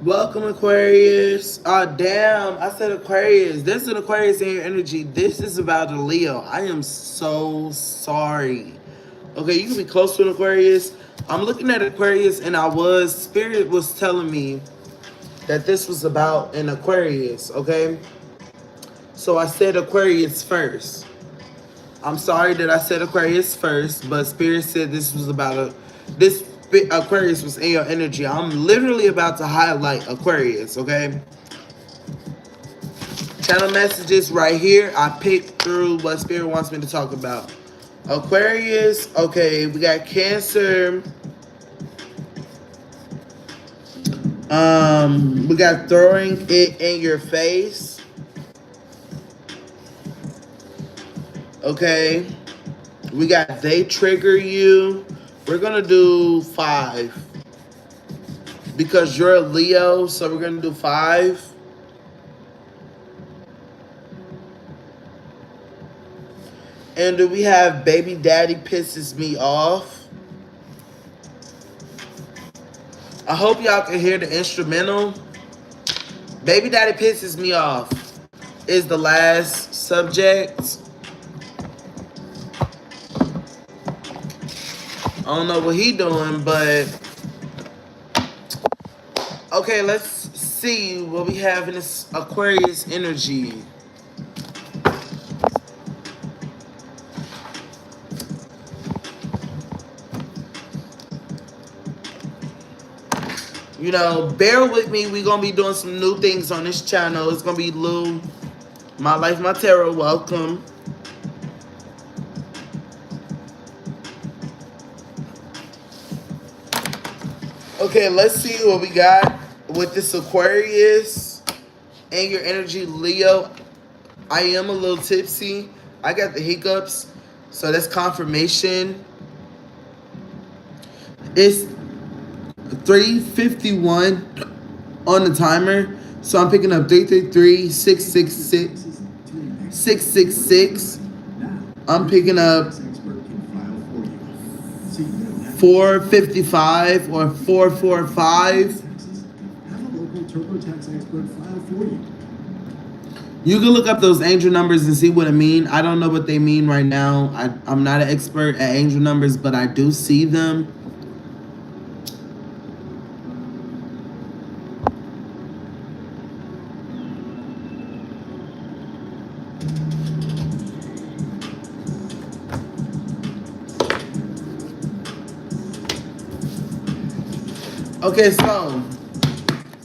Welcome, Aquarius. Damn, I said Aquarius. This is an Aquarius in your energy. This is about a Leo. I am so sorry. Okay, you can be close to an Aquarius. I'm looking at Aquarius, and Spirit was telling me that this was about an Aquarius, okay? So I said Aquarius first. I'm sorry that I said Aquarius first, but Spirit said this was about this Aquarius was in your energy. I'm literally about to highlight Aquarius, okay? Channel messages right here. I picked through what Spirit wants me to talk about. Aquarius, okay, we got Cancer. We got throwing it in your face. Okay. We got they trigger you. We're gonna do 5. Because you're a Leo, so we're gonna do 5. And do we have baby daddy pisses me off? I hope y'all can hear the instrumental. Baby daddy pisses me off is the last subject. I don't know what he doing, but okay, let's see what we have in this Aquarius energy. You know, bear with me. We're going to be doing some new things on this channel. It's going to be Lou, My Life, My Tarot. Welcome. Okay, let's see what we got with this Aquarius and your energy, Leo. I am a little tipsy. I got the hiccups, so that's confirmation. It's 3:51 on the timer, so I'm picking up 333-666-666. I'm picking up 455 or 445. You can look up those angel numbers and see what it mean. I don't know what they mean right now. I'm not an expert at angel numbers, but I do see them. Okay, so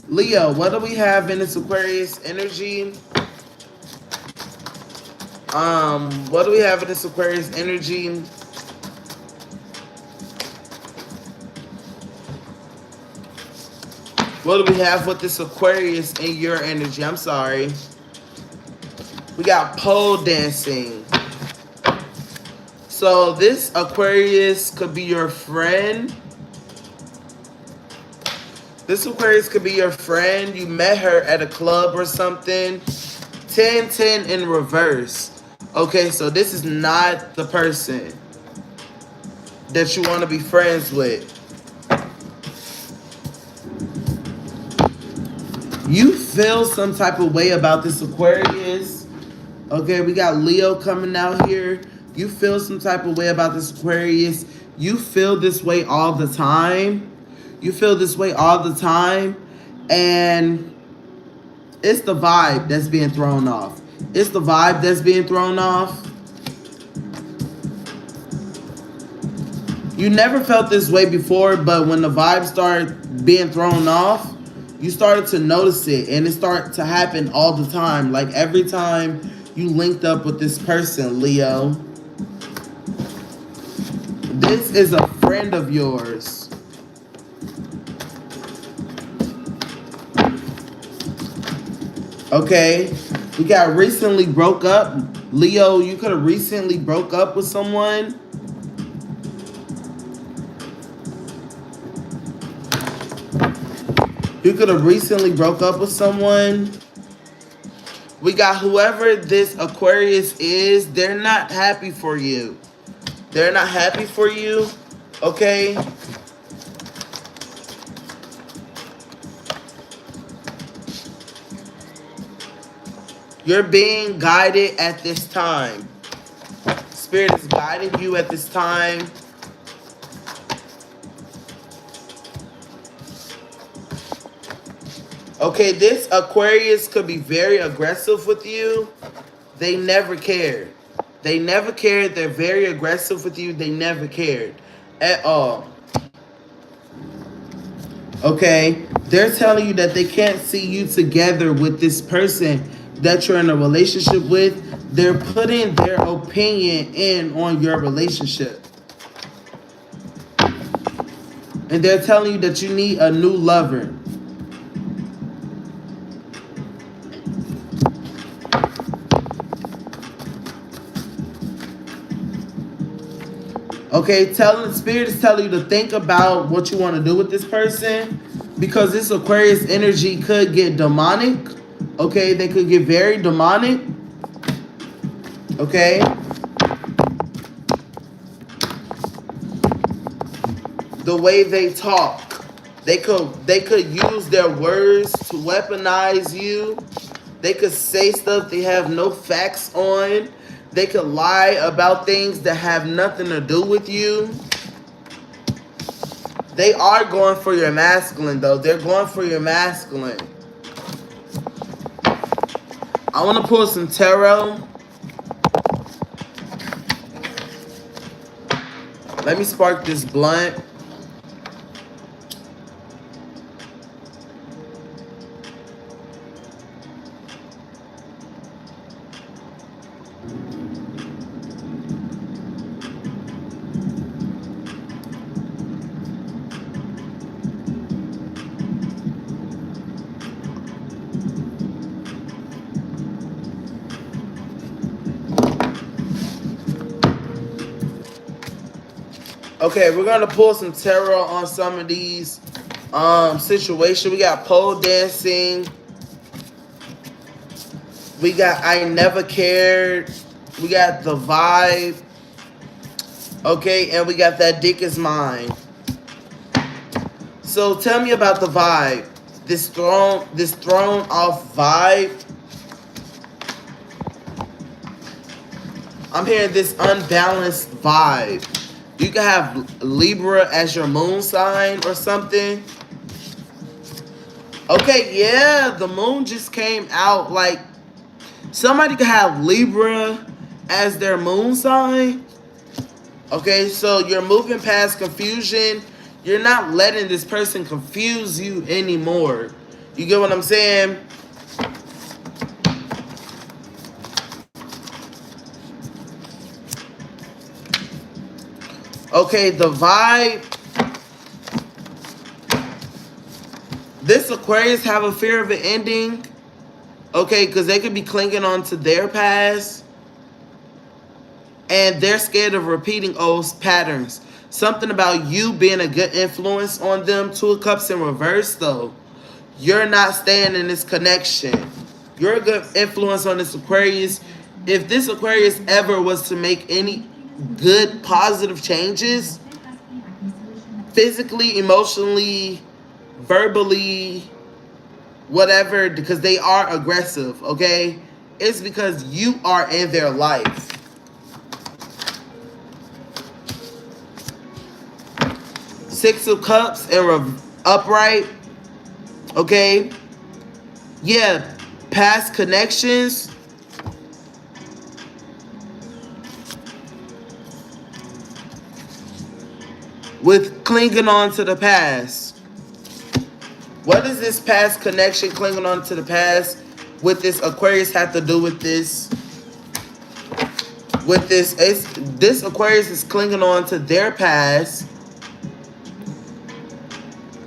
Leo, what do we have in this Aquarius energy? What do we have in this Aquarius energy? What do we have with this Aquarius in your energy? I'm sorry. We got pole dancing. So this Aquarius could be your friend. This Aquarius could be your friend. You met her at a club or something. 10-10 in reverse. Okay, so this is not the person that you want to be friends with. You feel some type of way about this Aquarius. Okay, we got Leo coming out here. You feel some type of way about this Aquarius. You feel this way all the time. You feel this way all the time. And it's the vibe that's being thrown off. It's the vibe that's being thrown off. You never felt this way before, but when the vibe started being thrown off, you started to notice it. And it started to happen all the time. Like every time you linked up with this person, Leo. This is a friend of yours. Okay, we got recently broke up. Leo, you could have recently broke up with someone. You could have recently broke up with someone. We got whoever this Aquarius is, they're not happy for you. They're not happy for you, okay? You're being guided at this time. Spirit is guiding you at this time. Okay, this Aquarius could be very aggressive with you. They never cared. They never cared. They're very aggressive with you. They never cared at all. Okay? They're telling you that they can't see you together with this person that you're in a relationship with. They're putting their opinion in on your relationship. And they're telling you that you need a new lover. Okay, Spirit is telling you to think about what you want to do with this person, because this Aquarius energy could get demonic. Okay, they could get very demonic. Okay. The way they talk, they could use their words to weaponize you. They could say stuff they have no facts on. They could lie about things that have nothing to do with you. They are going for your masculine, though. They're going for your masculine. I want to pull some tarot. Let me spark this blunt. Okay, we're gonna pull some tarot on some of these situations. We got pole dancing. We got I never cared. We got the vibe. Okay, and we got that dick is mine. So tell me about the vibe. This thrown off vibe. I'm hearing this unbalanced vibe. You can have Libra as your moon sign or something. Okay, yeah, the moon just came out. Like, somebody could have Libra as their moon sign. Okay, so you're moving past confusion. You're not letting this person confuse you anymore. You get what I'm saying? Okay, the vibe. This Aquarius have a fear of an ending. Okay, because they could be clinging on to their past. And they're scared of repeating old patterns. Something about you being a good influence on them. Two of Cups in reverse, though. You're not staying in this connection. You're a good influence on this Aquarius. If this Aquarius ever was to make any good, positive changes, physically, emotionally, verbally, whatever, because they are aggressive, okay? It's because you are in their life. Six of Cups and upright, okay? Yeah, past connections. With clinging on to the past. What does this past connection, clinging on to the past, with this Aquarius have to do with this? With this, this Aquarius is clinging on to their past.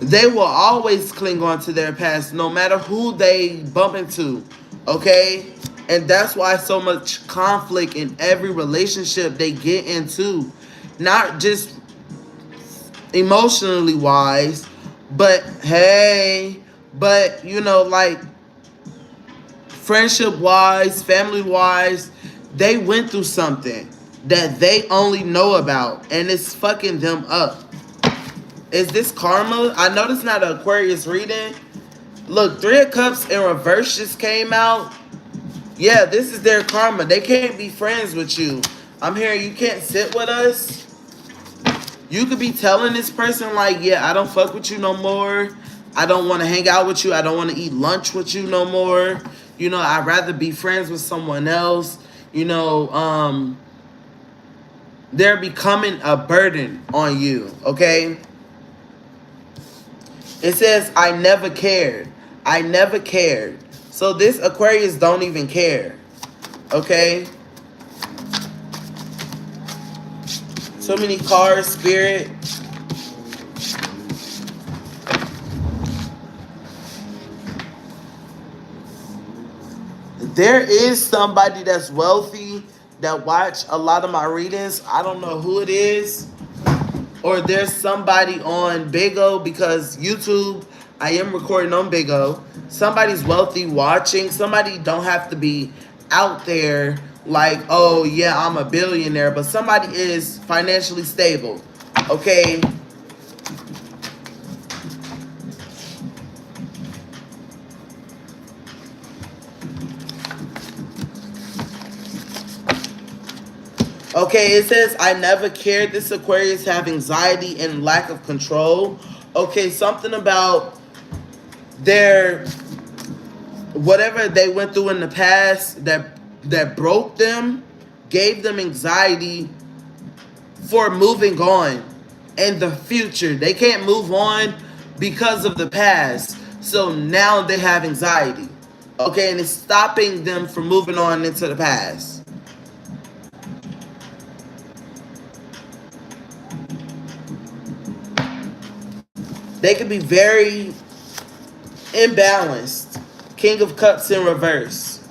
They will always cling on to their past, no matter who they bump into, okay? And that's why so much conflict in every relationship they get into. Not just emotionally wise, but you know, like friendship wise, family wise, they went through something that they only know about, and it's fucking them up. Is this karma? I know this is not an Aquarius reading. Look, Three of Cups in reverse just came out. Yeah, this is their karma. They can't be friends with you. I'm hearing you can't sit with us. You could be telling this person like, yeah, I don't fuck with you no more. I don't want to hang out with you. I don't want to eat lunch with you no more. You know, I'd rather be friends with someone else. You know, they're becoming a burden on you, okay? It says, I never cared. I never cared. So this Aquarius don't even care, okay? So many cards, Spirit. There is somebody that's wealthy that watch a lot of my readings. I don't know who it is. Or there's somebody on Big O, because YouTube, I am recording on Big O. Somebody's wealthy watching. Somebody don't have to be out there like, oh yeah, I'm a billionaire. But somebody is financially stable. Okay? Okay, it says, I never cared. This Aquarius have anxiety and lack of control. Okay, something about their, whatever they went through in the past that broke them, gave them anxiety for moving on in the future. They can't move on because of the past. So now they have anxiety. Okay, and it's stopping them from moving on into the past. They can be very imbalanced. King of Cups in reverse.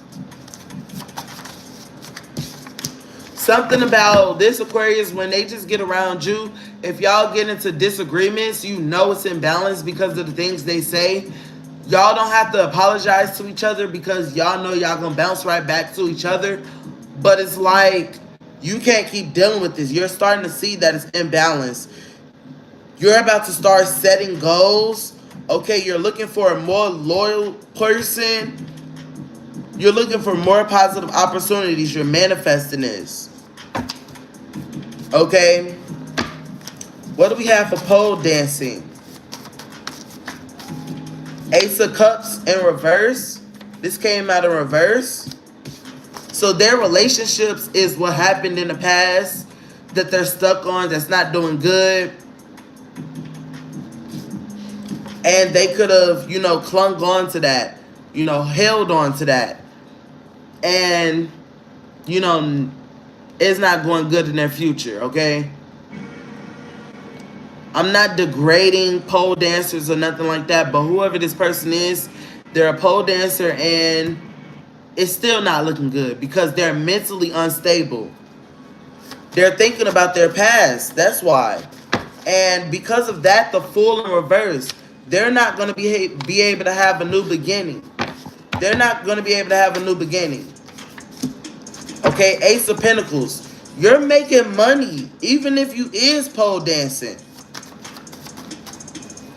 Something about this Aquarius, when they just get around you, if y'all get into disagreements, you know it's imbalanced because of the things they say. Y'all don't have to apologize to each other because y'all know y'all gonna bounce right back to each other. But it's like, you can't keep dealing with this. You're starting to see that it's imbalanced. You're about to start setting goals. Okay, you're looking for a more loyal person. You're looking for more positive opportunities. You're manifesting this. Okay. What do we have for pole dancing? Ace of Cups in reverse. This came out in reverse. So their relationships is what happened in the past that they're stuck on, that's not doing good. And they could have, you know, clung on to that, you know, held on to that. And, you know, it's not going good in their future, okay? I'm not degrading pole dancers or nothing like that, but whoever this person is, they're a pole dancer and it's still not looking good because they're mentally unstable. They're thinking about their past. That's why. And because of that, the Fool in reverse. They're not going to be able to have a new beginning. They're not going to be able to have a new beginning. Okay, Ace of Pentacles. You're making money, even if you is pole dancing.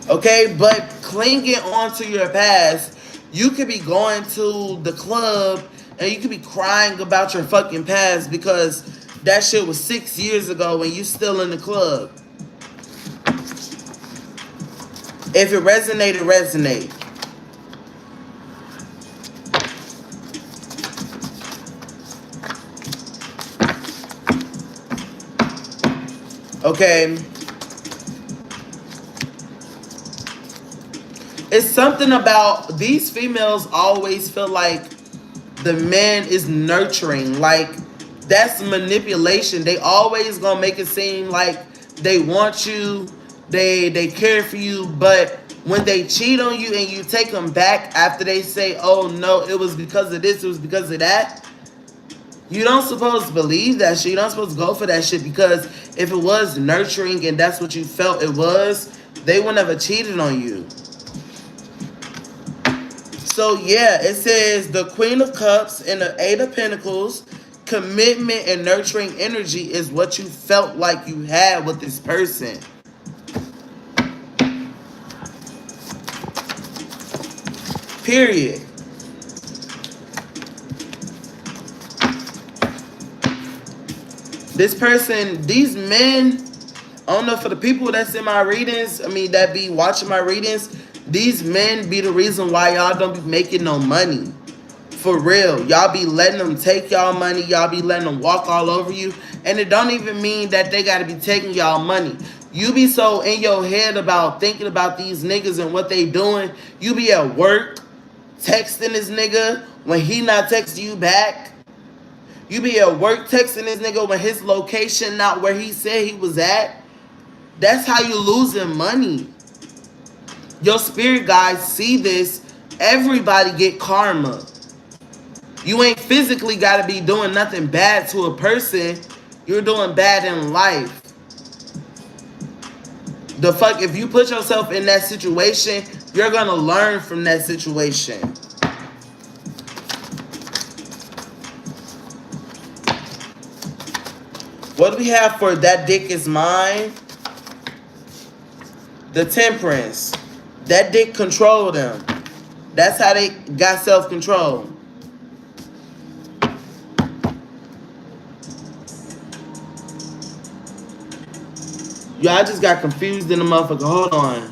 Okay, but clinging on to your past, you could be going to the club and you could be crying about your fucking past because that shit was 6 years ago and you still in the club. If it resonated, resonate. Okay. It's something about these females always feel like the man is nurturing. Like, that's manipulation. They always gonna make it seem like they want you. They care for you, but when they cheat on you and you take them back after they say, oh no, it was because of this, it was because of that, you don't supposed to believe that shit. You don't supposed to go for that shit, because if it was nurturing and that's what you felt it was, they would never cheated on you. So yeah, it says the Queen of Cups and the Eight of Pentacles. Commitment and nurturing energy is what you felt like you had with this person. Period. This person, these men, I don't know, for the people that's in my readings, I mean, that be watching my readings, these men be the reason why y'all don't be making no money. For real. Y'all be letting them take y'all money. Y'all be letting them walk all over you. And it don't even mean that they got to be taking y'all money. You be so in your head about thinking about these niggas and what they doing. You be at work texting this nigga when he not texting you back. You be at work texting this nigga when his location not where he said he was at. That's how you losing money. Your spirit guides see this. Everybody get karma. You ain't physically got to be doing nothing bad to a person. You're doing bad in life. The fuck, if you put yourself in that situation, you're going to learn from that situation. What do we have for that dick is mine? The Temperance. That dick controlled them. That's how they got self-control. Yo, I just got confused in the motherfucker. Hold on.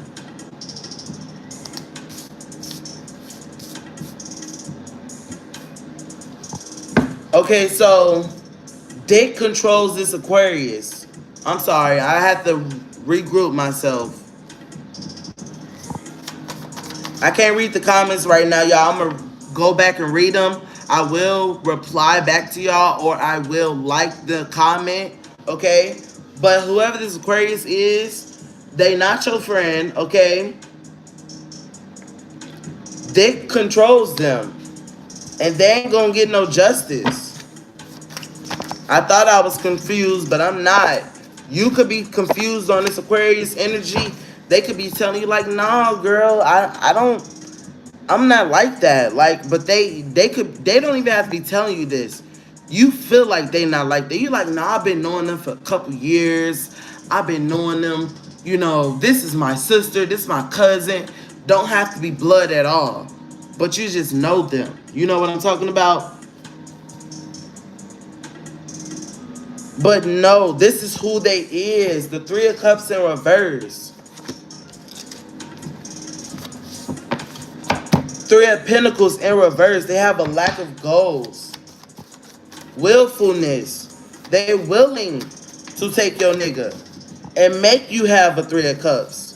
Okay, so Dick controls this Aquarius. I'm sorry, I had to regroup myself. I can't read the comments right now, y'all. I'm gonna go back and read them. I will reply back to y'all, or I will like the comment, okay? But whoever this Aquarius is, they not your friend, okay? Dick controls them, and they ain't gonna get no justice. I thought I was confused, but I'm not. You could be confused on this Aquarius energy. They could be telling you like, nah, girl, I'm not like that. Like, but they don't even have to be telling you this. You feel like they not like that. You're like, nah, I've been knowing them for a couple years. I've been knowing them, you know, this is my sister, this is my cousin. Don't have to be blood at all. But you just know them. You know what I'm talking about? But no, this is who they is. The Three of Cups in reverse. Three of Pentacles in reverse. They have a lack of goals. Willfulness. They're willing to take your nigga and make you have a Three of Cups.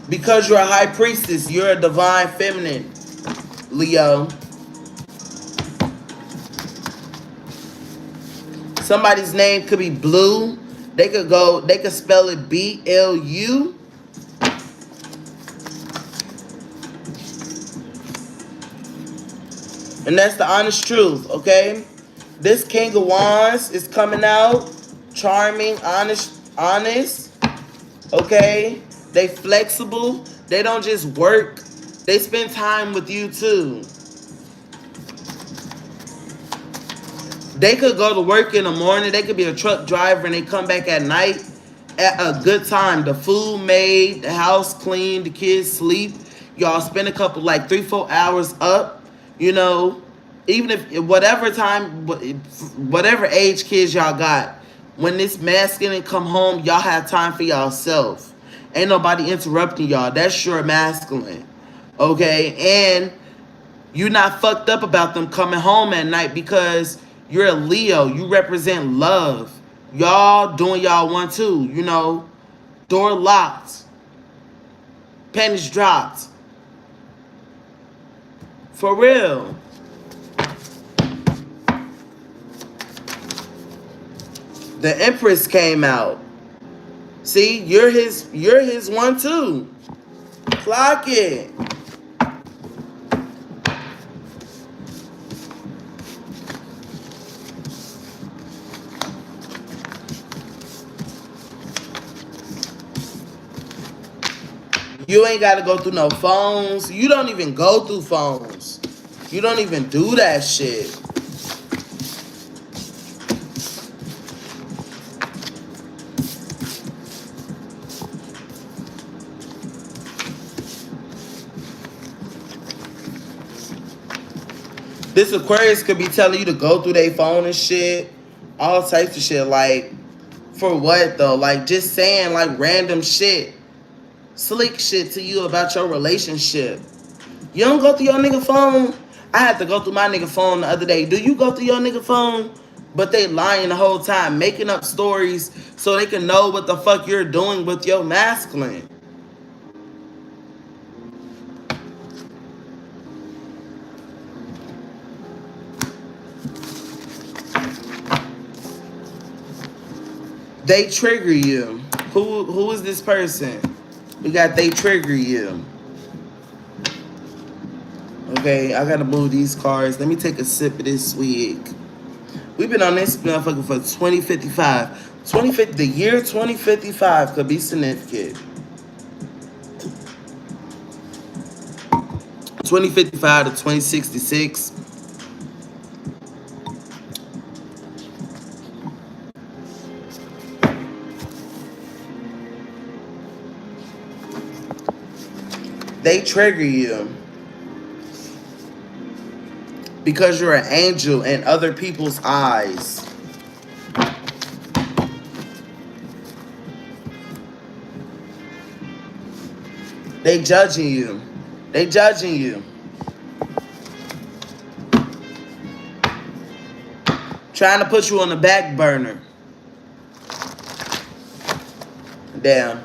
Because you're a high priestess, you're a divine feminine, Leo. Somebody's name could be Blue. They could spell it B-L-U. And that's the honest truth, okay? This King of Wands is coming out. Charming, honest, okay? They flexible. They don't just work. They spend time with you too. They could go to work in the morning. They could be a truck driver and they come back at night at a good time. The food made, the house clean, the kids sleep. Y'all spend a couple, like 3-4 hours up, you know. Even if, whatever time, whatever age kids y'all got, when this masculine come home, y'all have time for y'allself. Ain't nobody interrupting y'all. That's your masculine, okay? And you're not fucked up about them coming home at night because you're a Leo. You represent love. Y'all doing y'all one too, you know. Door locked. Panties dropped. For real. The Empress came out. See, you're his one too. Clock it. You ain't got to go through no phones. You don't even go through phones. You don't even do that shit. This Aquarius could be telling you to go through their phone and shit. All types of shit. Like, for what though? Like, just saying like random shit. Slick shit to you about your relationship. You don't go through your nigga phone? I had to go through my nigga phone the other day. Do you go through your nigga phone? But they lying the whole time, making up stories so they can know what the fuck you're doing with your masculine. They trigger you. Who is this person? We got they trigger you. Okay, I gotta move these cards. Let me take a sip of this swig. We've been on this motherfucker for 2055. 2050, the year 2055 could be significant. 2055 to 2066. They trigger you because you're an angel in other people's eyes. They judging you. They judging you. Trying to put you on the back burner. Damn.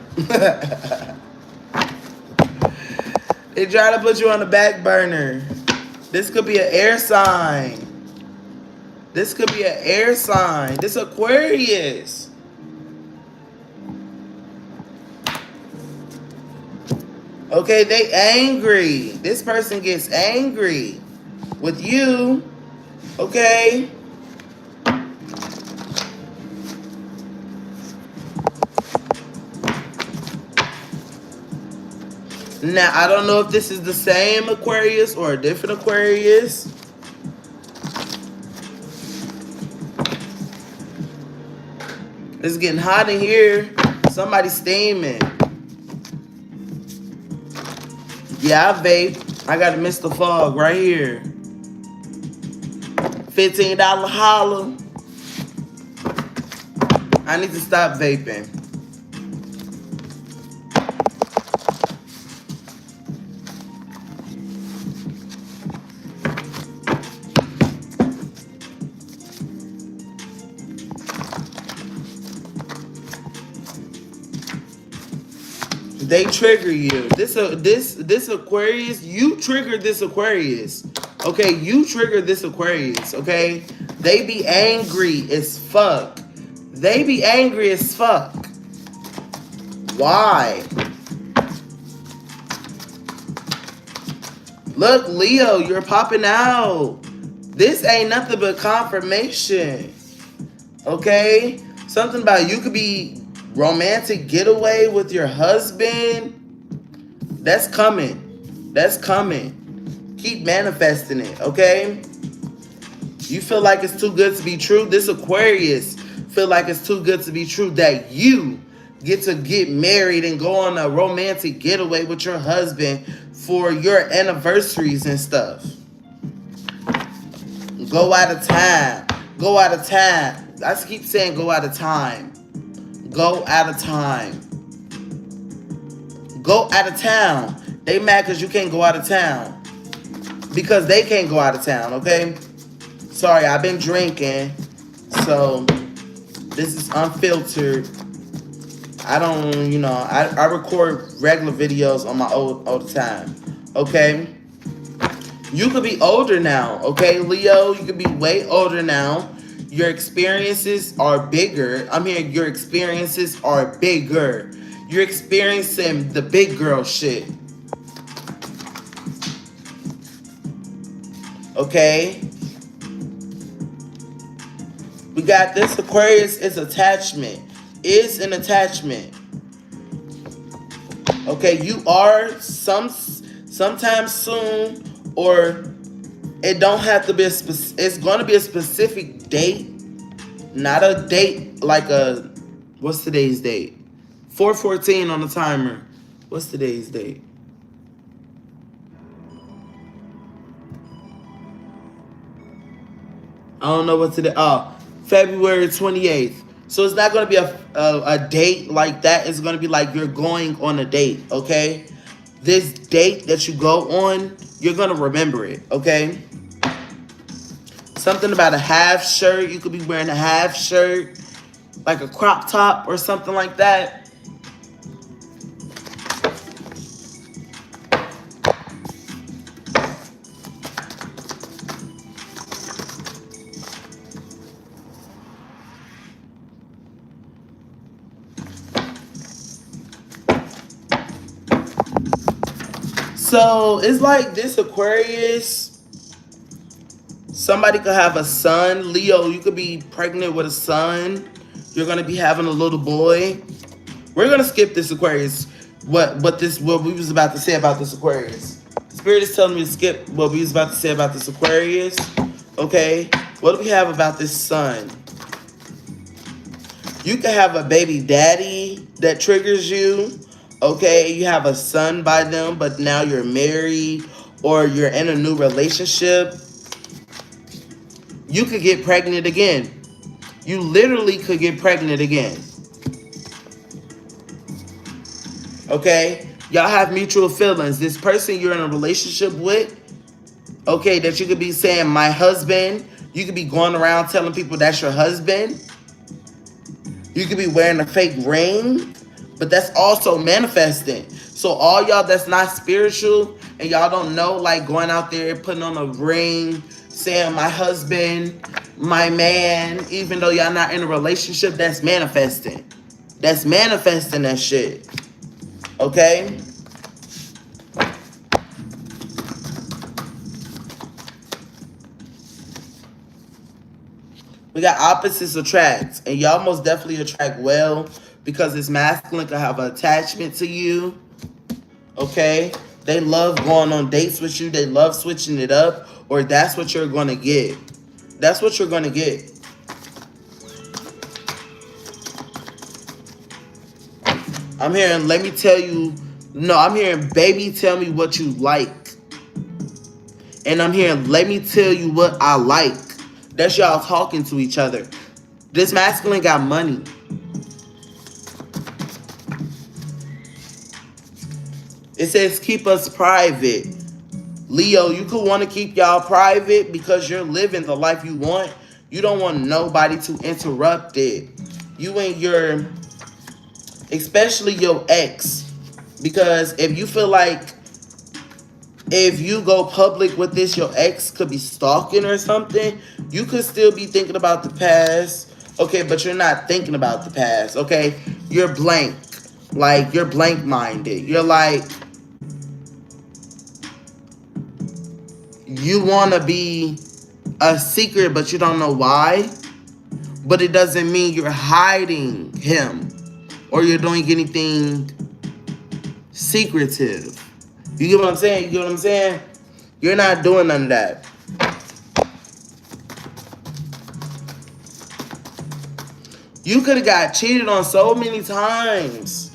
They try to put you on the back burner. This could be an air sign. This could be an air sign. This Aquarius. Okay, they angry. This person gets angry with you. Okay. Now, I don't know if this is the same Aquarius or a different Aquarius. It's getting hot in here. Somebody's steaming. Yeah, I vape. I got a Mr. Fog right here. $15 holla. I need to stop vaping. They trigger you. This Aquarius, you triggered this Aquarius. Okay, you triggered this Aquarius, okay? They be angry as fuck. They be angry as fuck. Why? Look, Leo, you're popping out. This ain't nothing but confirmation. Okay? Something about you could be romantic getaway with your husband. That's coming. That's coming. Keep manifesting it, okay? You feel like it's too good to be true. This Aquarius feel like it's too good to be true that you get to get married and go on a romantic getaway with your husband for your anniversaries and stuff. Go out of time. Go out of time. I just keep saying go out of time. Go out of time. Go out of town. They mad because you can't go out of town. Because they can't go out of town, okay? Sorry, I've been drinking. So, this is unfiltered. I don't, you know, I record regular videos on my old time. Okay? You could be older now, okay, Leo? You could be way older now. Your experiences are bigger. I mean, your experiences are bigger. You're experiencing the big girl shit. Okay? We got this Aquarius is attachment. Is an attachment. Okay, you are sometime soon, or it don't have to be it's going to be a specific date. Not a date like a, what's today's date? 4:14 on the timer. What's today's date? I don't know what today. Oh, February 28th. So it's not going to be a date like that. It's going to be like you're going on a date, okay? This date that you go on, you're going to remember it, okay? Something about a half shirt. You could be wearing a half shirt, like a crop top or something like that. So it's like this Aquarius. Somebody could have a son. Leo, you could be pregnant with a son. You're gonna be having a little boy. We're gonna skip this Aquarius. What we was about to say about this Aquarius. Spirit is telling me to skip what we was about to say about this Aquarius. Okay. What do we have about this son? You can have a baby daddy that triggers you. Okay, you have a son by them, but now you're married or you're in a new relationship. You could get pregnant again. You literally could get pregnant again. Okay, y'all have mutual feelings. This person you're in a relationship with, okay, that you could be saying my husband. You could be going around telling people that's your husband. You could be wearing a fake ring, but that's also manifesting. So all y'all that's not spiritual and y'all don't know, like going out there putting on a ring, saying my husband, my man, even though y'all not in a relationship, that's manifesting. That's manifesting that shit. Okay? We got opposites attract, and y'all most definitely attract well because this masculine can have an attachment to you. Okay? They love going on dates with you. They love switching it up, or that's what you're going to get. That's what you're going to get. I'm hearing, let me tell you, no, I'm hearing, baby, tell me what you like. And I'm hearing, let me tell you what I like. That's y'all talking to each other. This masculine got money. It says keep us private. Leo, you could want to keep y'all private because you're living the life you want. You don't want nobody to interrupt it. You and your, especially your ex. Because if you feel like if you go public with this, your ex could be stalking or something. You could still be thinking about the past. Okay, but you're not thinking about the past. Okay, you're blank. Like, you're blank-minded. You're like, you want to be a secret, but you don't know why. But it doesn't mean you're hiding him or you're doing anything secretive. You get what I'm saying? You get what I'm saying? You're not doing none of that. You could have got cheated on so many times.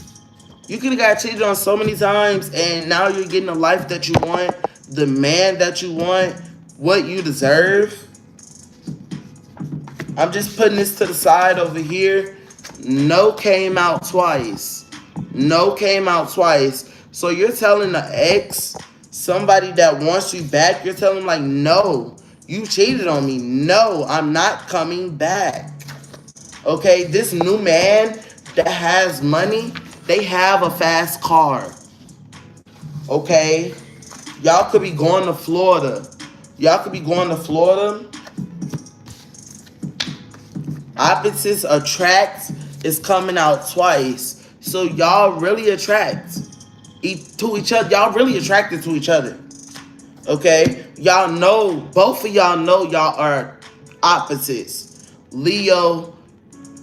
You could have got cheated on so many times, and now you're getting the life that you want, the man that you want, what you deserve. I'm just putting this to the side over here. No came out twice. No came out twice. So you're telling the ex, somebody that wants you back, you're telling them like, no, you cheated on me. No, I'm not coming back. Okay, this new man that has money, they have a fast car. Okay, y'all could be going to Florida. Y'all could be going to Florida. Opposites attract is coming out twice. So y'all really attract to each other. Y'all really attracted to each other. Okay? Y'all know, both of y'all know y'all are opposites. Leo,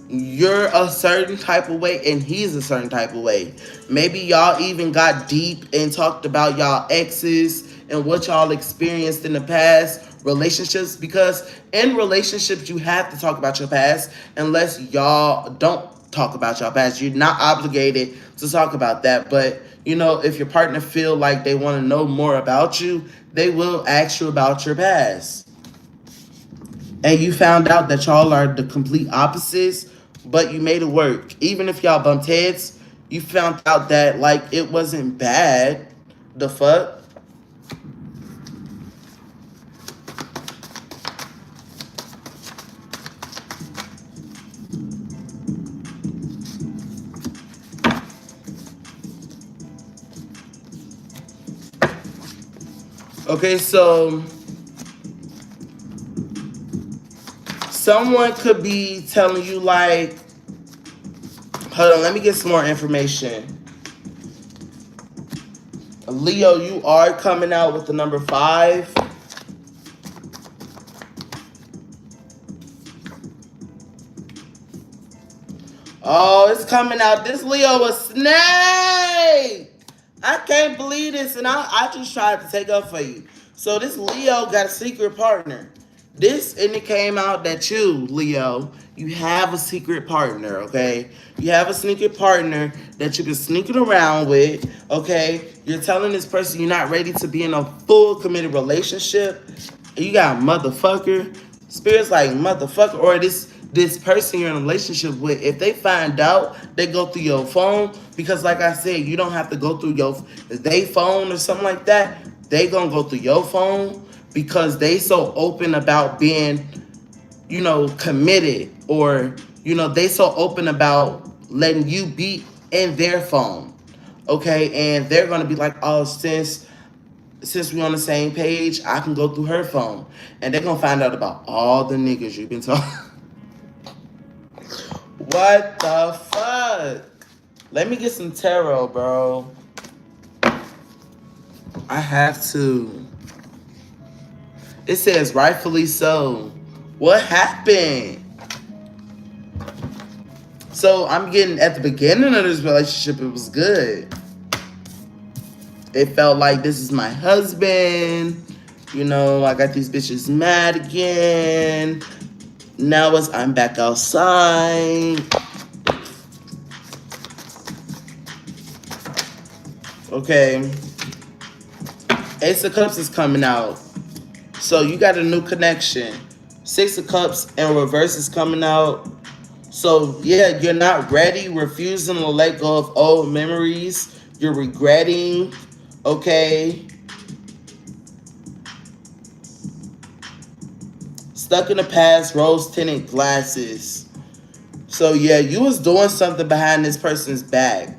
you're a certain type of way and he's a certain type of way. Maybe y'all even got deep and talked about y'all exes and what y'all experienced in the past relationships, because in relationships you have to talk about your past. Unless y'all don't talk about your past, you're not obligated to talk about that. But you know, if your partner feel like they want to know more about you, they will ask you about your past. and you found out that y'all are the complete opposites, but you made it work. Even if y'all bumped heads, you found out that like it wasn't bad. The fuck? Okay, so someone could be telling you like, hold on, let me get some more information. Leo, you are coming out with the number 5. Oh, it's coming out. This Leo a snake. I can't believe this, and I just tried to take up for you. So this Leo got a secret partner. And it came out that you, Leo, you have a secret partner, okay? You have a secret partner that you've been sneaking around with, okay? You're telling this person you're not ready to be in a full committed relationship. And you got a motherfucker. Spirit's like motherfucker, or this person you're in a relationship with, if they find out, they go through your phone, because like I said, you don't have to go through they phone or something like that. They gonna go through your phone because they so open about being, committed, or, they so open about letting you be in their phone. Okay, and they're gonna be like, oh, since we're on the same page, I can go through her phone. And they're gonna find out about all the niggas you've been talking. What the fuck? Let me get some tarot, bro. I have to. It says rightfully so. What happened? So I'm getting at the beginning of this relationship, it was good. It felt like this is my husband. I got these bitches mad again. Now I'm back outside. Okay. Ace of Cups is coming out. So you got a new connection. 6 of Cups in reverse is coming out. So yeah, you're not ready, refusing to let go of old memories. You're regretting, okay? Stuck in the past, rose-tinted glasses. So yeah, you was doing something behind this person's back.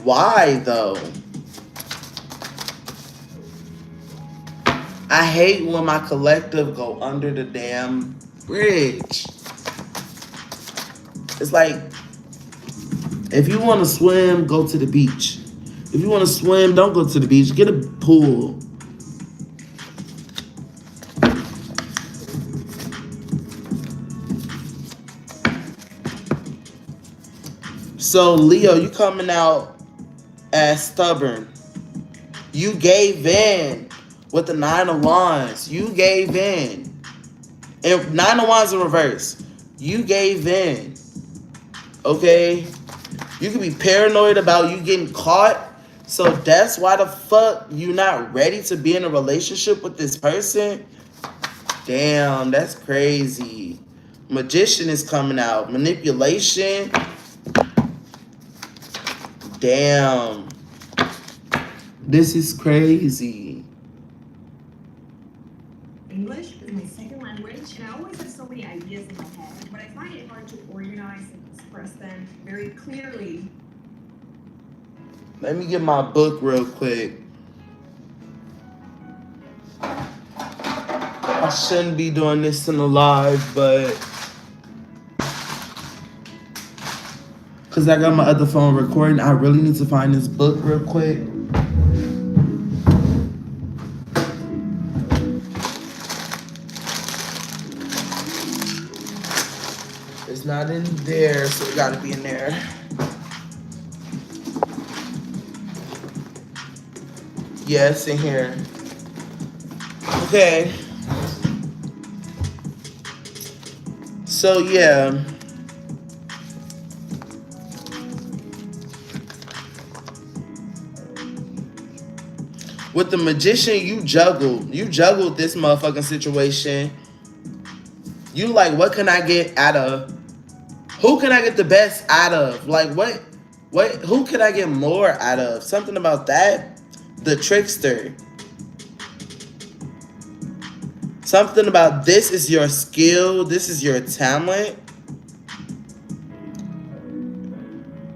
Why though? I hate when my collective go under the damn bridge. It's like, if you want to swim, go to the beach. If you want to swim, don't go to the beach. Get a pool. So, Leo, you coming out as stubborn. You gave in with the 9 of Wands. You gave in. And 9 of Wands in reverse. You gave in. Okay? You could be paranoid about you getting caught. So that's why the fuck you not ready to be in a relationship with this person? Damn, that's crazy. Magician is coming out. Manipulation. Damn. This is crazy. English is my second language, and I always have so many ideas in my head, but I find it hard to organize and express them very clearly. Let me get my book real quick. I shouldn't be doing this in the live, but because I got my other phone recording, I really need to find this book real quick. It's not in there, so it gotta be in there. Yeah, it's in here. Okay. So yeah. With the Magician, you juggled this motherfucking situation. You like, what can I get out of? Who can I get the best out of? Like, who can I get more out of? Something about that. The trickster. Something about this is your skill. This is your talent.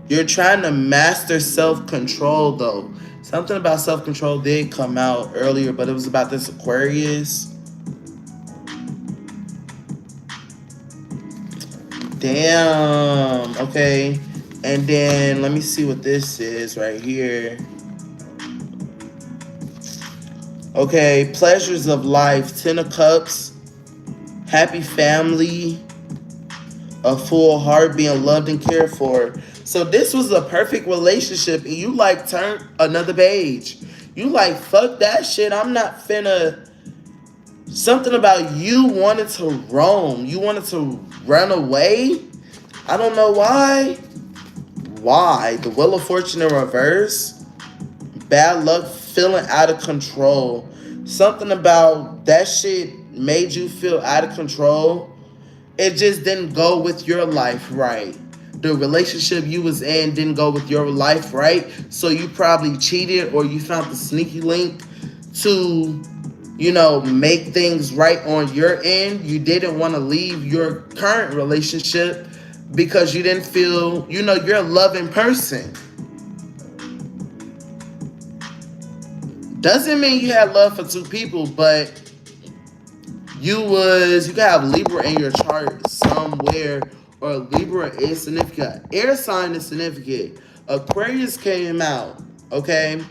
You're trying to master self-control, though. Something about self-control did come out earlier, but it was about this Aquarius. Damn. Okay. And then let me see what this is right here. Okay. Pleasures of life. 10 of Cups. Happy family. A full heart, being loved and cared for. So this was a perfect relationship, and you like turned another page. You like, fuck that shit. I'm not finna. Something about you wanted to roam. You wanted to run away. I don't know why. Why? The Wheel of Fortune in reverse. Bad luck, feeling out of control. Something about that shit made you feel out of control. It just didn't go with your life right. The relationship you was in didn't go with your life right. So you probably cheated, or you found the sneaky link to, you know, make things right on your end. You didn't want to leave your current relationship because you didn't feel, you know, you're a loving person. Doesn't mean you had love for two people, but you could have Libra in your chart somewhere, or Libra is significant. Air sign is significant. Aquarius came out, okay?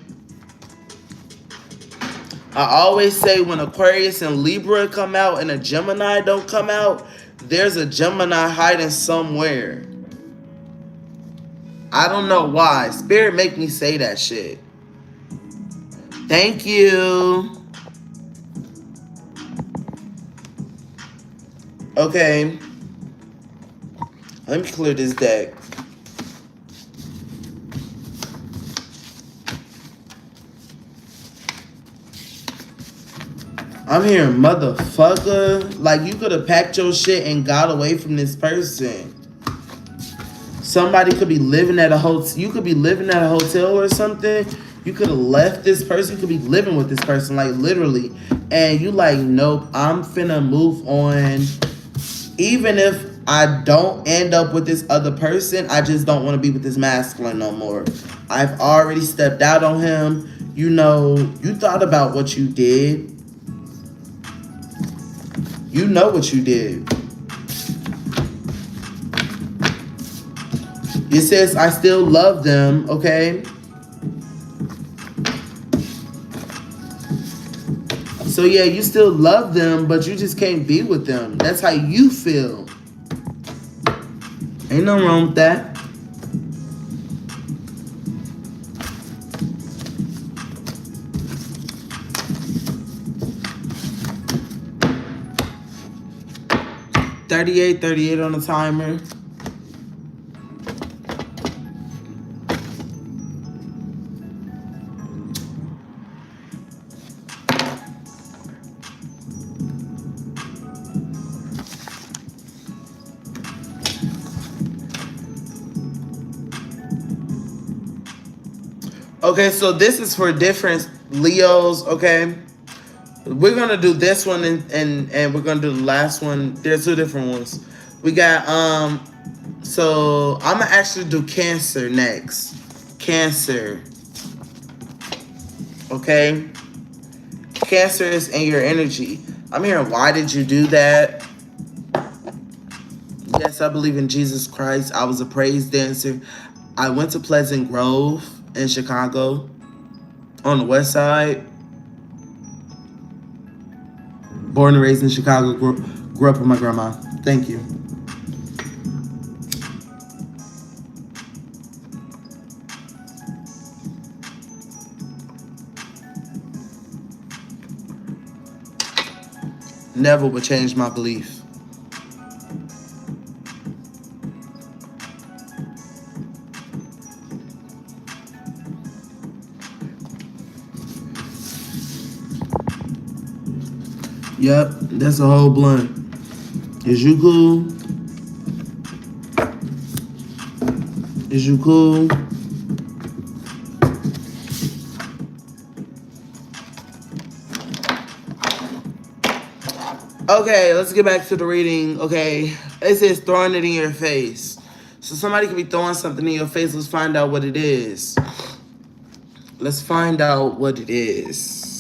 I always say when Aquarius and Libra come out and a Gemini don't come out, there's a Gemini hiding somewhere. I don't know why. Spirit make me say that shit. Thank you. Okay. Let me clear this deck. I'm hearing motherfucker. Like, you could have packed your shit and got away from this person. Somebody could be living at a hotel. You could be living at a hotel or something. You could have left this person. You could be living with this person, like literally. And you like, nope, I'm finna move on. Even if I don't end up with this other person, I just don't want to be with this masculine no more. I've already stepped out on him. You know, you thought about what you did. You know what you did. It says, I still love them, okay? So yeah, you still love them, but you just can't be with them. That's how you feel. Ain't nothing wrong with that. $38 on the timer. Okay, so this is for different Leos, okay? We're gonna do this one and we're gonna do the last one. There's two different ones. We got so I'm gonna actually do Cancer next. Cancer. Okay? Cancer is in your energy. I'm hearing, why did you do that? Yes, I believe in Jesus Christ. I was a praise dancer. I went to Pleasant Grove in Chicago on the west side. Born and raised in Chicago. Grew up with my grandma. Thank you. Never would change my belief. Yep, that's a whole blunt. Is you cool? Is you cool? Okay, let's get back to the reading. Okay, it says throwing it in your face. So somebody could be throwing something in your face. Let's find out what it is. Let's find out what it is.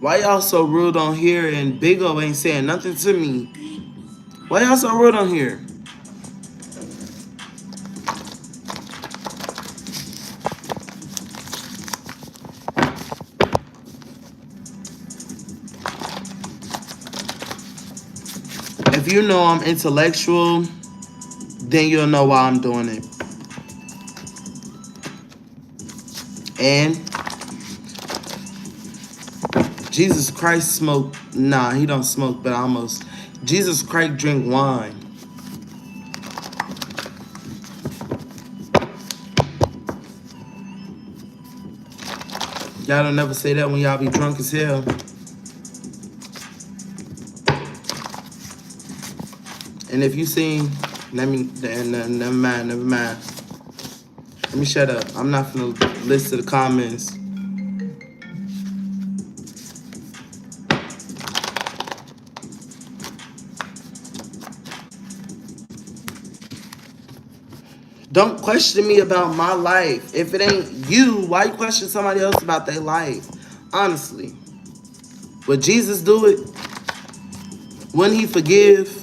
Why y'all so rude on here and Big O ain't saying nothing to me? Why y'all so rude on here? If you know I'm intellectual, then you'll know why I'm doing it. And Jesus Christ smoked. Nah, he don't smoke, but almost. Jesus Christ drink wine. Y'all don't never say that when y'all be drunk as hell. And if you seen, never mind. Let me shut up. I'm not gonna listen to the comments. Don't question me about my life. If it ain't you, why you question somebody else about their life? Honestly. Would Jesus do it? Wouldn't he forgive?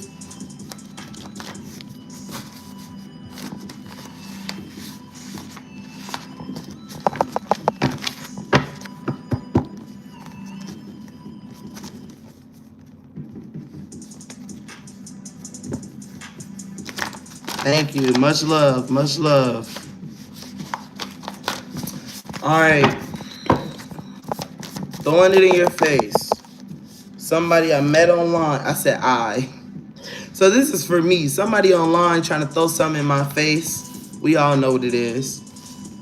Thank you. Much love. Much love. All right. Throwing it in your face. Somebody I met online. I said I. So this is for me. Somebody online trying to throw something in my face. We all know what it is.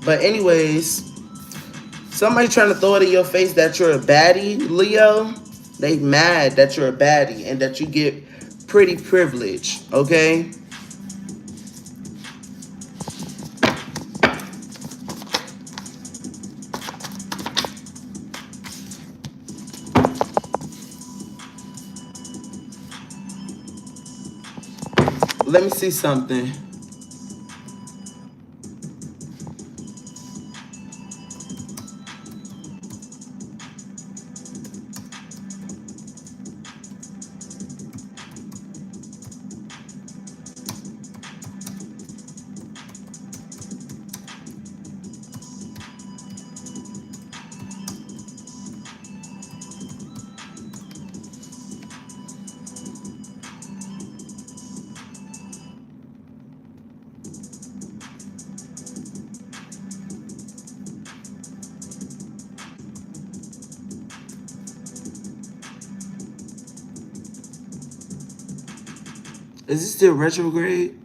But anyways, somebody trying to throw it in your face that you're a baddie, Leo. They mad that you're a baddie and that you get pretty privilege, okay? Let me see something. Is this still retrograde?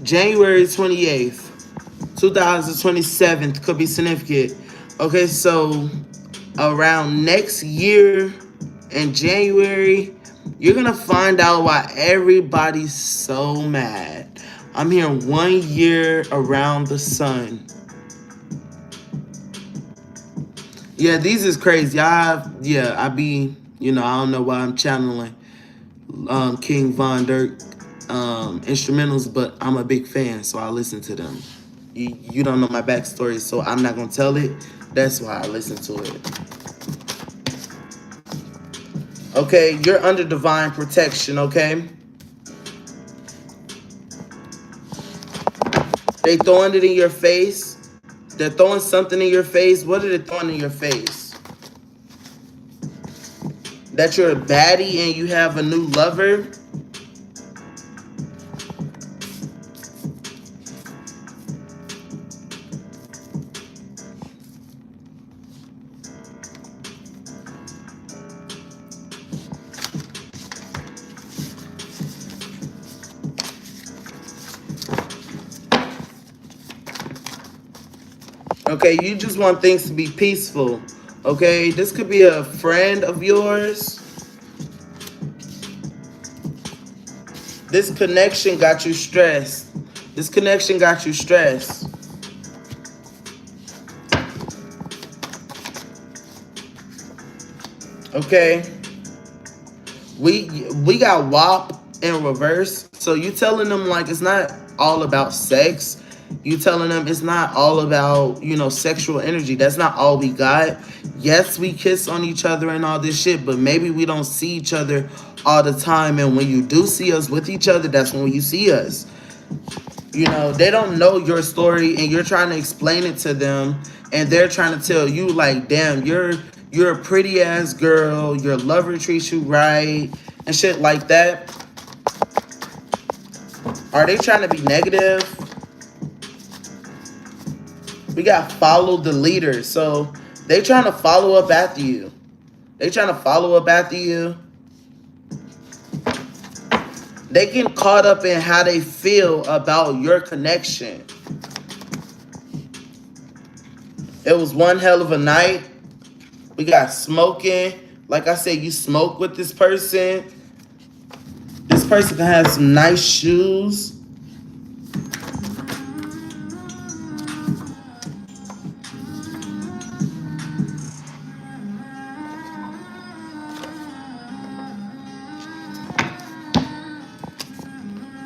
January 28th, 2027 could be significant. Okay, so around next year in January, you're gonna find out why everybody's so mad. I'm hearing 1 year around the sun. Yeah, these is crazy. I be, I don't know why I'm channeling King Von Dirk instrumentals, but I'm a big fan, so I listen to them. You don't know my backstory, so I'm not gonna tell it. That's why I listen to it. Okay, you're under divine protection, okay? They throwing it in your face. They're throwing something in your face. What are they throwing in your face? That you're a baddie and you have a new lover? Okay, you just want things to be peaceful. Okay, this could be a friend of yours. This connection got you stressed. This connection got you stressed. Okay. We got WAP in reverse. So you telling them like it's not all about sex. You telling them it's not all about, you know, sexual energy. That's not all we got. Yes, we kiss on each other and all this shit, but maybe we don't see each other all the time. And when you do see us with each other, that's when you see us. You know, they don't know your story and you're trying to explain it to them and they're trying to tell you like, damn, you're a pretty ass girl, your lover treats you right and shit like that. Are they trying to be negative? We got follow the leader. So they trying to follow up after you. They trying to follow up after you. They get caught up in how they feel about your connection. It was one hell of a night. We got smoking. Like I said, you smoke with this person. This person can have some nice shoes.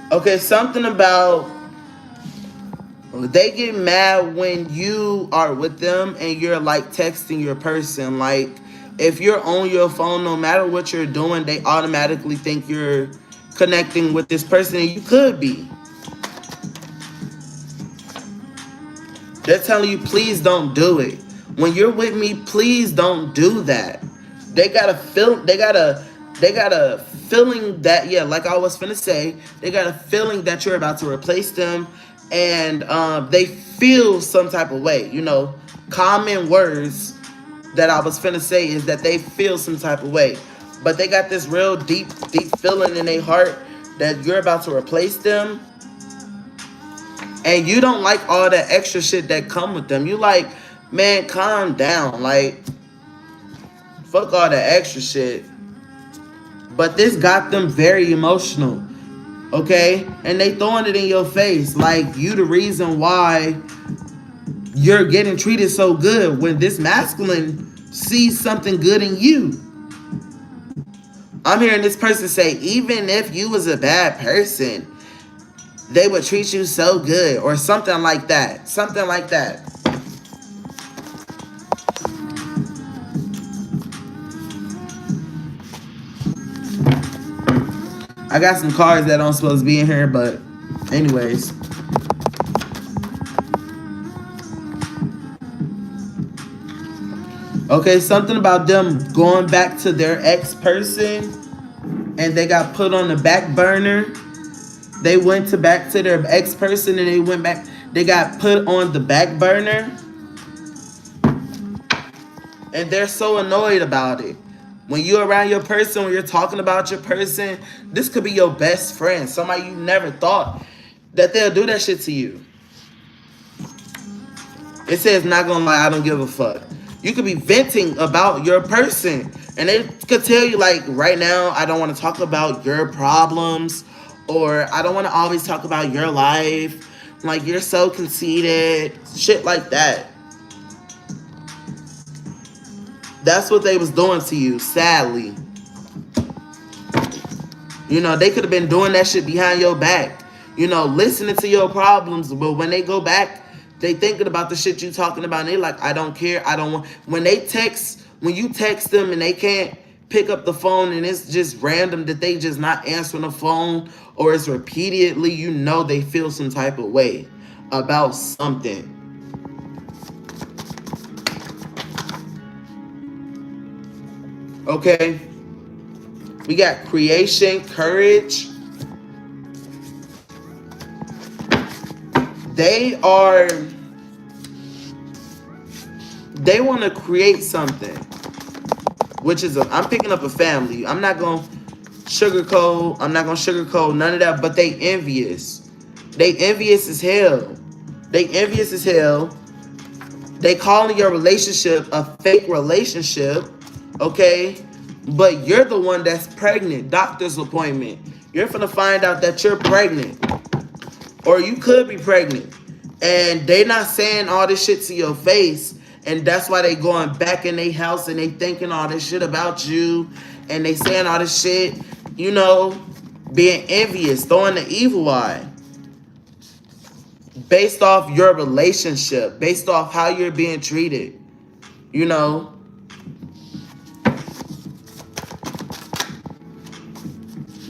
Okay, something about they get mad when you are with them and you're like texting your person. Like if you're on your phone, no matter what you're doing, they automatically think you're connecting with this person, and you could be. They're telling you, please don't do it. When you're with me, please don't do that. They got a feeling that, yeah, like I was finna say, they got a feeling that you're about to replace them, and they feel some type of way. You know, common words that I was finna say is that they feel some type of way, but they got this real deep feeling in their heart that you're about to replace them, and you don't like all that extra shit that come with them. You like, man, calm down, like fuck all that extra shit. But this got them very emotional, okay? And they throwing it in your face like you the reason why you're getting treated so good when this masculine sees something good in you. I'm hearing this person say, even if you was a bad person, they would treat you so good, or something like that. Something like that. I got some cards that aren't supposed to be in here, but anyways. Okay, something about them going back to their ex-person and they got put on the back burner. They went back to their ex-person and they got put on the back burner. And they're so annoyed about it. When you're around your person, when you're talking about your person, this could be your best friend. Somebody you never thought that they'll do that shit to you. It says, not gonna lie, I don't give a fuck. You could be venting about your person. And they could tell you, like, right now, I don't want to talk about your problems. Or I don't want to always talk about your life. Like, you're so conceited. Shit like that. That's what they was doing to you, sadly. You know, they could have been doing that shit behind your back. You know, listening to your problems. But when they go back, they thinking about the shit you talking about. And they like, I don't care. I don't want. When you text them and they can't pick up the phone and it's just random that they just not answering the phone or it's repeatedly, you know they feel some type of way about something. Okay, we got creation, courage. They want to create something, which is I'm picking up a family. I'm not going to sugarcoat none of that, but they envious. They envious as hell. They calling your relationship a fake relationship, okay? But you're the one that's pregnant. Doctor's appointment. You're finna find out that you're pregnant. Or you could be pregnant. And they not saying all this shit to your face. And that's why they going back in their house and they thinking all this shit about you. And they saying all this shit, you know, being envious, throwing the evil eye. Based off your relationship, based off how you're being treated, you know.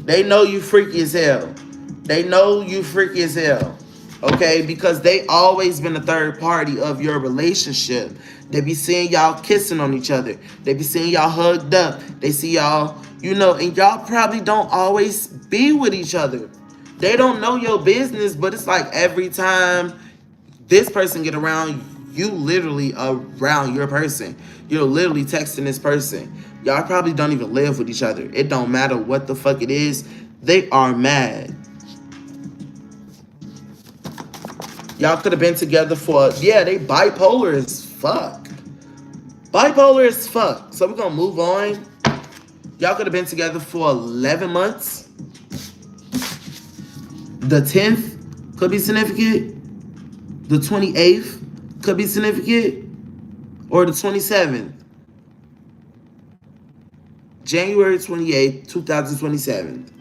They know you freaky as hell. They know you freaky as hell, okay? Because they always been a third party of your relationship. They be seeing y'all kissing on each other. They be seeing y'all hugged up. They see y'all, you know, and y'all probably don't always be with each other. They don't know your business, but it's like every time this person get around, you literally around your person. You're literally texting this person. Y'all probably don't even live with each other. It don't matter what the fuck it is. They are mad. Y'all could have been together for, yeah, they bipolar as fuck. Bipolar as fuck. So we're gonna move on. Y'all could have been together for 11 months. The 10th could be significant. The 28th could be significant. Or the 27th. January 28th, 2027.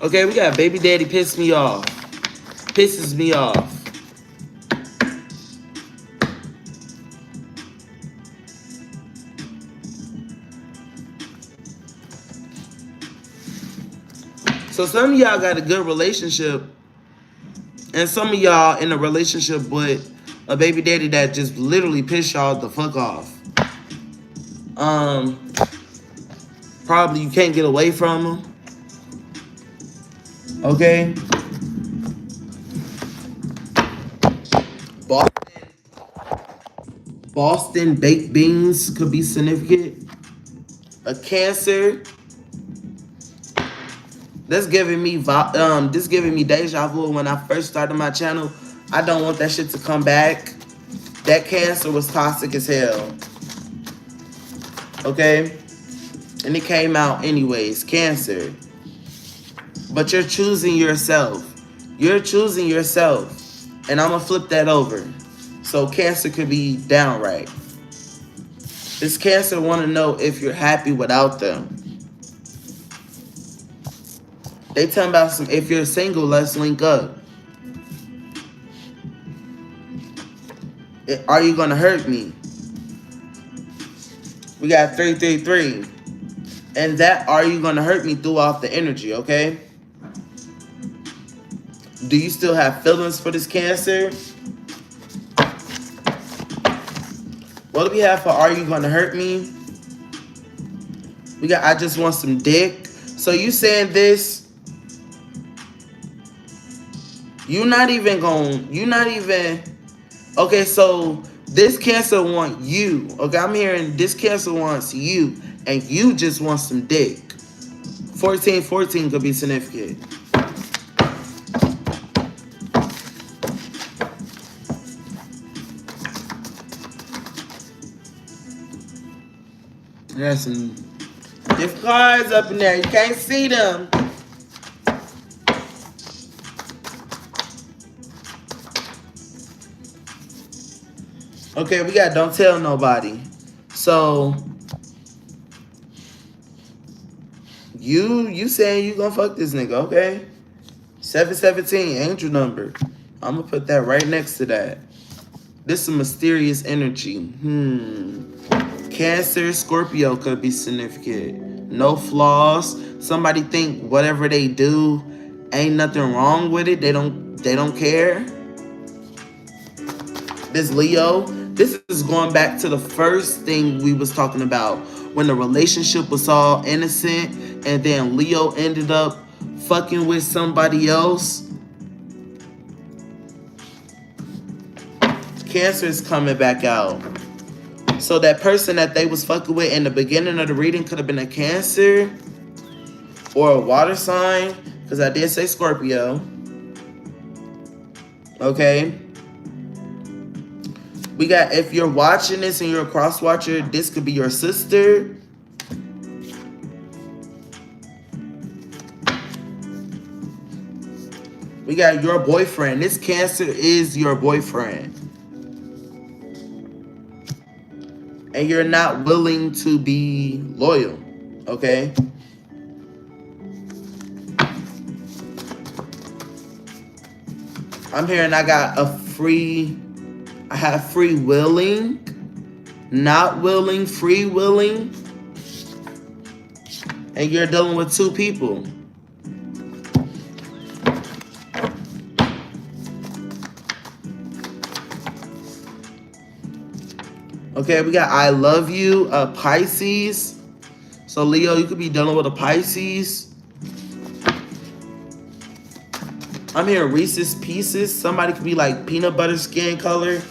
Okay, we got baby daddy piss me off. Pisses me off. So some of y'all got a good relationship, and some of y'all in a relationship with a baby daddy that just literally piss y'all the fuck off. Probably you can't get away from him. Okay. Boston baked beans could be significant. A Cancer. This giving me deja vu when I first started my channel. I don't want that shit to come back. That Cancer was toxic as hell. Okay? And it came out anyways. Cancer. But you're choosing yourself. You're choosing yourself. And I'm going to flip that over. So Cancer could be downright. This Cancer want to know if you're happy without them. They talking about some, if you're single, let's link up. Are you going to hurt me? We got 333. And that, are you going to hurt me, threw off the energy, okay? Do you still have feelings for this Cancer? What do we have for are you going to hurt me? We got I just want some dick. So you saying this? You're not even. Okay, so this Cancer want you. Okay, I'm hearing this Cancer wants you. And you just want some dick. 1414 could be significant. There's some gift cards up in there. You can't see them. Okay, we got don't tell nobody. So you saying you gonna fuck this nigga, okay? 717, angel number. I'm gonna put that right next to that. This is a mysterious energy. Cancer, Scorpio could be significant. No flaws. Somebody think whatever they do ain't nothing wrong with it. They don't care. This Leo, this is going back to the first thing we was talking about when the relationship was all innocent and then Leo ended up fucking with somebody else. Cancer is coming back out. So that person that they was fucking with in the beginning of the reading could have been a Cancer or a water sign, because I did say Scorpio. Okay. We got, if you're watching this and you're a cross watcher, this could be your sister. We got your boyfriend. This Cancer is your boyfriend. And you're not willing to be loyal. Okay? I'm hearing I have free willing, not willing, free willing. And you're dealing with two people. Okay, we got I love you, Pisces. So Leo, you could be dealing with a Pisces. I'm hearing Reese's Pieces. Somebody could be like peanut butter skin color.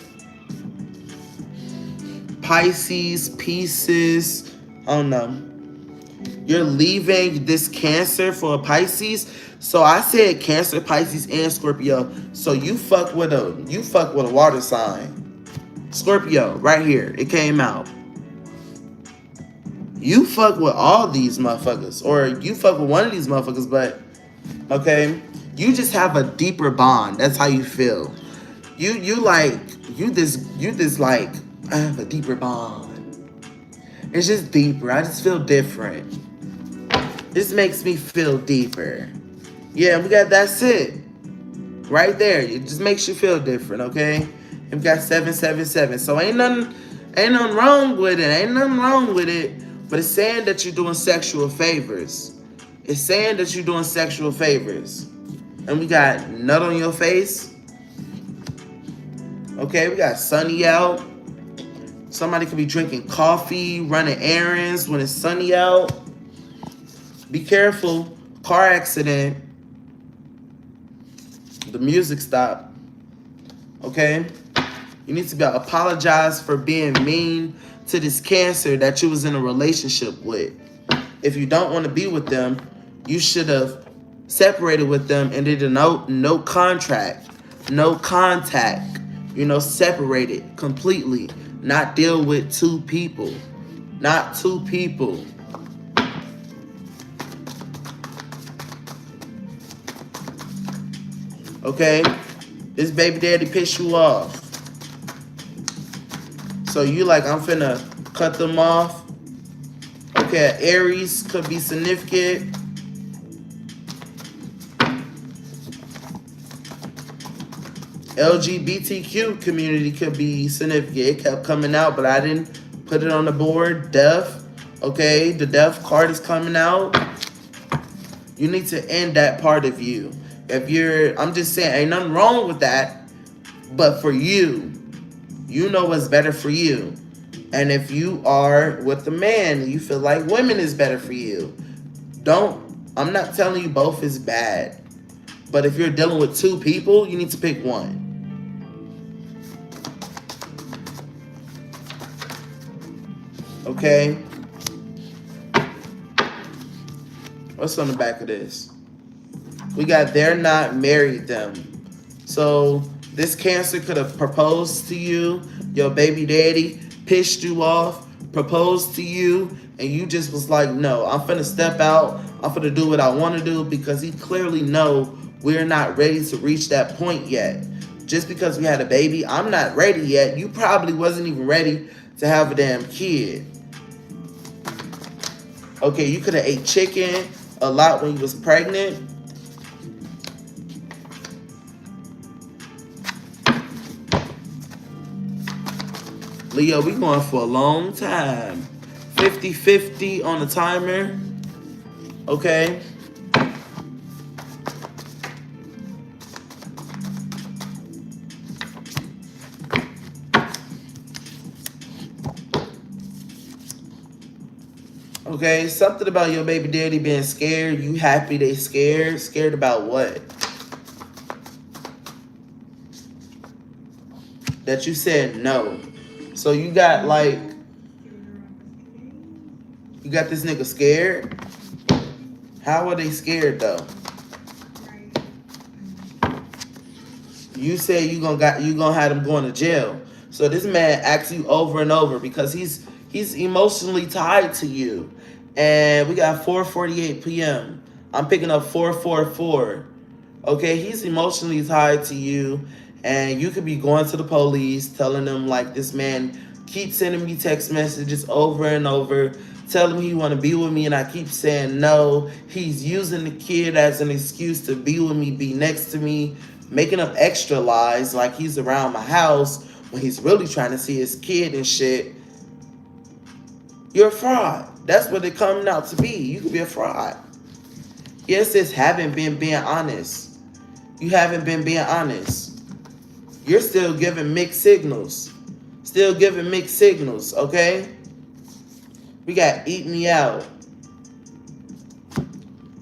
Pisces, Pieces. I don't know. You're leaving this Cancer for a Pisces. So I said Cancer, Pisces, and Scorpio. So you fuck with a water sign. Scorpio, right here. It came out. You fuck with all these motherfuckers. Or you fuck with one of these motherfuckers, but okay. You just have a deeper bond. That's how you feel. You like I have a deeper bond. It's just deeper. I just feel different. This makes me feel deeper. Yeah, we got that's it. Right there. It just makes you feel different, okay? And we got 777. So ain't nothing wrong with it. Ain't nothing wrong with it. But it's saying that you're doing sexual favors. It's saying that you're doing sexual favors. And we got nut on your face. Okay, we got sunny out. Somebody could be drinking coffee, running errands when it's sunny out. Be careful. Car accident. The music stopped. Okay? You need to apologize for being mean to this Cancer that you was in a relationship with. If you don't want to be with them, you should have separated with them and did a no contract, no contact, separated completely. Not deal with two people. Not two people. Okay? This baby daddy pissed you off. So you like, I'm finna cut them off. Okay, Aries could be significant. LGBTQ community could be significant. It kept coming out, but I didn't put it on the board. Deaf. Okay, the deaf card is coming out. You need to end that part of you. I'm just saying, ain't nothing wrong with that. But for you, you know what's better for you. And if you are with a man and you feel like women is better for you, I'm not telling you both is bad. But if you're dealing with two people, you need to pick one. Okay? What's on the back of this? We got they're not married them. So this Cancer could have proposed to you. Your baby daddy pissed you off, proposed to you, and you just was like, no, I'm finna step out. I'm finna do what I want to do, because he clearly know we're not ready to reach that point yet. Just because we had a baby, I'm not ready yet. You probably wasn't even ready to have a damn kid. Okay, you could have ate chicken a lot when you was pregnant. Leo, we going for a long time. 50-50 on the timer. Okay. Okay, something about your baby daddy being scared. You happy they scared? Scared about what? That you said no. So you got like You got this nigga scared? How are they scared though? You say you gonna have them going to jail. So this man asks you over and over because he's emotionally tied to you. And we got 4:48 p.m. I'm picking up 444. Okay, he's emotionally tied to you, and you could be going to the police, telling them like this man keeps sending me text messages over and over, telling me he want to be with me, and I keep saying no. He's using the kid as an excuse to be with me, be next to me, making up extra lies like he's around my house when he's really trying to see his kid and shit. You're a fraud. That's what it coming out to be. You could be a fraud. Yes, this haven't been being honest. You haven't been being honest. You're still giving mixed signals. Still giving mixed signals, okay? We got eat me out.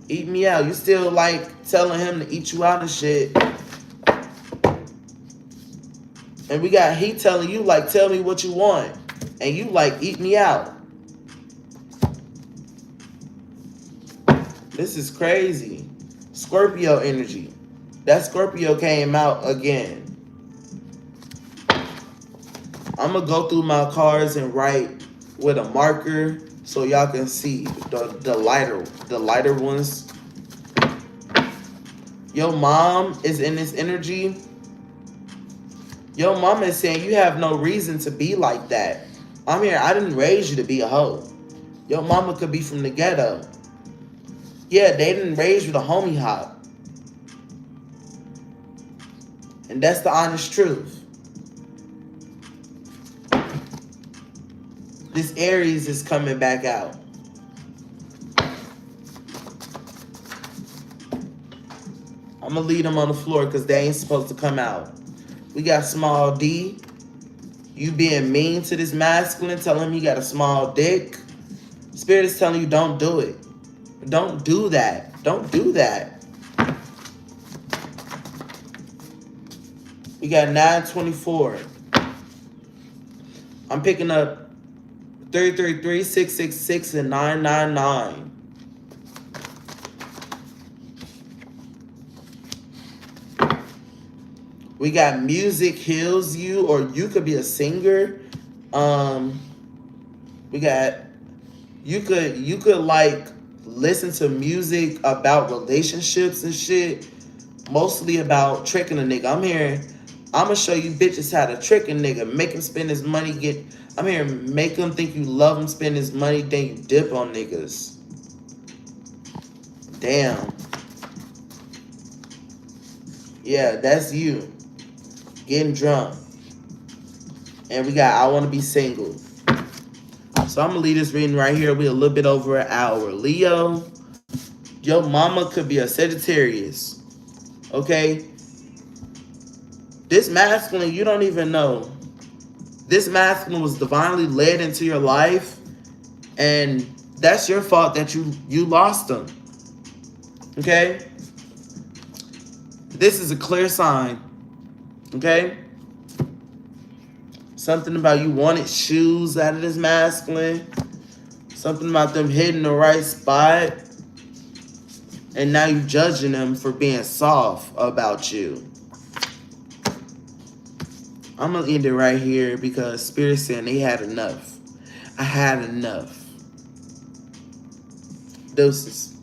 Eat me out. You still like telling him to eat you out and shit. And we got he telling you like tell me what you want. And you like eat me out. This is crazy. Scorpio energy. That Scorpio came out again. I'm going to go through my cards and write with a marker so y'all can see the lighter ones. Your mom is in this energy. Your mom is saying you have no reason to be like that. I'm here. I didn't raise you to be a hoe. Your mama could be from the ghetto. Yeah, they didn't raise you to homie hop. And that's the honest truth. This Aries is coming back out. I'm going to leave them on the floor because they ain't supposed to come out. We got small D. You being mean to this masculine, telling him he got a small dick. Spirit is telling you don't do it. Don't do that. Don't do that. We got 924. I'm picking up 333, 666, and 999. We got music heals you, or you could be a singer. We got you could like listen to music about relationships and shit. Mostly about tricking a nigga. I'm gonna show you bitches how to trick a nigga. Make him spend his money, make him think you love him, spend his money, then you dip on niggas. Damn. Yeah, that's you. Getting drunk. And we got I want to be single. So I'm going to leave this reading right here. We're a little bit over an hour. Leo, your mama could be a Sagittarius. Okay? This masculine, you don't even know. This masculine was divinely led into your life. And that's your fault that you lost them. Okay? This is a clear sign. Okay? Something about you wanted shoes out of this masculine. Something about them hitting the right spot. And now you judging them for being soft about you. I'm going to end it right here because Spirit saying they had enough. I had enough. Doses.